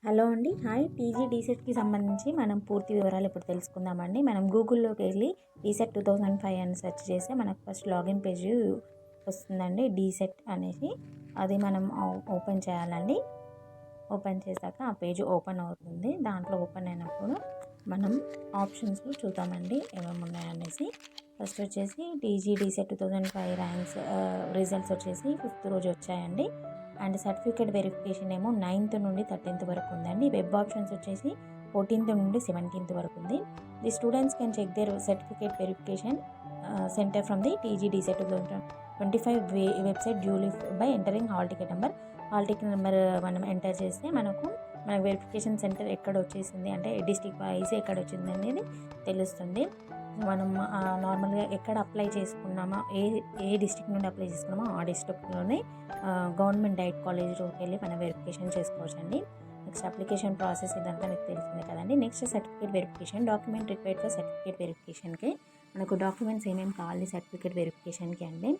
Hello అండి. Hi. TG డీసెట్‌కి సంబంధించి మనం పూర్తి వివరాలు ఇప్పుడు తెలుసుకుందామండి. మనం గూగుల్‌లోకి వెళ్ళి డీసెట్ 2005 అని సెర్చ్ చేస్తే మనకు ఫస్ట్ లాగిన్ పేజ్ వస్తుందండి. డీసెట్ అనేసి అది మనం ఓపెన్ చేయాలండి. ఓపెన్ చేశాక ఆ పేజ్ ఓపెన్ అవుతుంది. దాంట్లో ఓపెన్ అయినప్పుడు మనం ఆప్షన్స్ చూద్దామండి ఏమేమి ఉన్నాయనేసి. ఫస్ట్ వచ్చేసి టీజీ డీసెట్ 2005 ర్యాంక్స్ రిజల్ట్స్ వచ్చేసి 5th రోజు వచ్చాయండి. అండ్ సర్టిఫికేట్ వెరిఫికేషన్ ఏమో 9th నుండి 13th వరకు ఉందండి. వెబ్ ఆప్షన్స్ వచ్చేసి 14th నుండి 17th వరకు ఉంది. The students can check their certificate verification centre from the TG DEECET 2025 website duly by entering hall ticket number. Hall ticket number మనం enter చేస్తే మనకు మన వెరిఫికేషన్ సెంటర్ ఎక్కడ వచ్చేసింది అంటే డిస్ట్రిక్ట్ వైజ్ ఎక్కడ వచ్చింది అనేది తెలుస్తుంది. మనం నార్మల్గా ఎక్కడ అప్లై చేసుకున్నామో ఏ డిస్ట్రిక్ట్ నుండి అప్లై చేసుకున్నామో ఆ డిస్ట్రిక్ట్లోనే గవర్నమెంట్ డైట్ కాలేజ్లోకి వెళ్ళి మనం వెరిఫికేషన్ చేసుకోవచ్చండి. నెక్స్ట్ అప్లికేషన్ ప్రాసెస్ ఇదంతా మీకు తెలిసిందే కదండి. Next certificate verification. Document required for certificate వెరిఫికేషన్కి మనకు డాక్యుమెంట్స్ ఏమేమి కావాలి సర్టిఫికేట్ వెరిఫికేషన్కి అండి.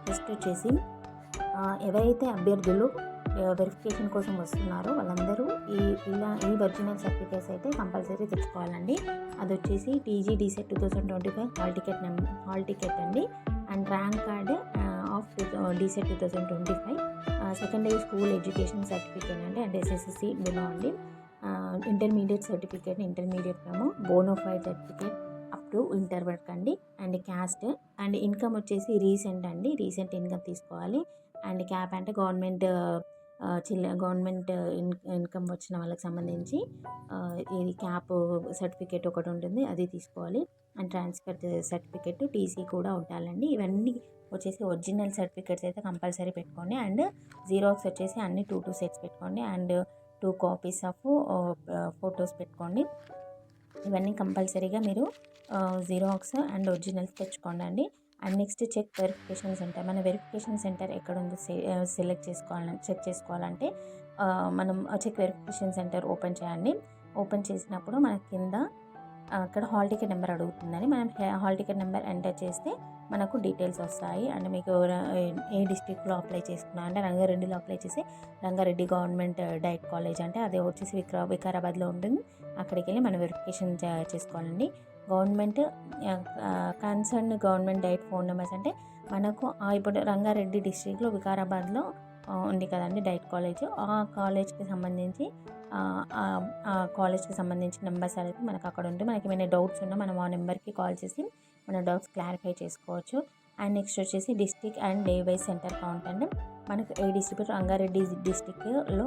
ఫస్ట్ వచ్చేసి ఎవరైతే అభ్యర్థులు వెరిఫికేషన్ కోసం వస్తున్నారో వాళ్ళందరూ ఈ ఒరిజినల్ సర్టిఫికేట్స్ అయితే కంపల్సరీ తెచ్చుకోవాలండి. అది వచ్చేసి టీజీ డీసెట్ 2025 హాల్ టికెట్ అండి. And rank card of DEECET 2025, secondary school education certificate అండి. అండ్ ఎస్ఎస్సి బిలో అండి. ఇంటర్మీడియట్ సర్టిఫికేట్, ఇంటర్మీడియట్ ఏమో bona fide certificate up to inter వరకు అండి. అండ్ క్యాస్ట్ అండ్ ఇన్కమ్ వచ్చేసి రీసెంట్ అండి. రీసెంట్ ఇన్కమ్ తీసుకోవాలి. And cap అంటే గవర్నమెంట్ ఇన్కమ్ వచ్చిన వాళ్ళకి సంబంధించి ఇది క్యాప్ సర్టిఫికేట్ ఒకటి ఉంటుంది, అది తీసుకోవాలి. అండ్ ట్రాన్స్ఫర్ సర్టిఫికేట్, టీసీ కూడా ఉండాలండి. ఇవన్నీ వచ్చేసి ఒరిజినల్ సర్టిఫికేట్స్ అయితే కంపల్సరీ పెట్టుకోండి. అండ్ జీరాక్స్ వచ్చేసి అన్ని 2 సెట్స్ పెట్టుకోండి. అండ్ 2 కాపీస్ ఆఫ్ ఫొటోస్ పెట్టుకోండి. ఇవన్నీ కంపల్సరీగా మీరు జీరాక్స్ అండ్ ఒరిజినల్స్ తెచ్చుకోండి అండి. And next check verification centre. మన వెరిఫికేషన్ సెంటర్ ఎక్కడ ఉందో చెక్ చేసుకోవాలంటే మనం చెక్ వెరిఫికేషన్ సెంటర్ ఓపెన్ చేయండి. ఓపెన్ చేసినప్పుడు మన కింద అక్కడ హాల్ టికెట్ నెంబర్ అడుగుతుందని మనం హాల్ టికెట్ నెంబర్ ఎంటర్ చేస్తే మనకు డీటెయిల్స్ వస్తాయి. అండ్ మీకు ఏ డిస్ట్రిక్ట్లో అప్లై చేసుకున్నా అంటే రంగారెడ్డిలో అప్లై చేసి రంగారెడ్డి గవర్నమెంట్ డైట్ కాలేజ్ అంటే అది వచ్చేసి వికారాబాద్లో ఉంటుంది. అక్కడికి వెళ్ళి మనం వెరిఫికేషన్ చేసుకోవాలండి. Government concern government diet phone numbers అంటే మనకు ఇప్పుడు రంగారెడ్డి డిస్ట్రిక్ట్లో వికారాబాద్లో ఉంది కదండి డైట్ కాలేజ్. ఆ కాలేజ్కి సంబంధించి నెంబర్స్ అనేది మనకు అక్కడ ఉంటే మనకి ఏమైనా డౌట్స్ ఉన్నా మనం ఆ నెంబర్కి కాల్ చేసి మన డౌట్స్ క్లారిఫై చేసుకోవచ్చు. అండ్ నెక్స్ట్ వచ్చేసి district and day wise centre count అండి. మనకు ఏ డిస్ట్రిక్ట్ రంగారెడ్డి డిస్ట్రిక్ట్లో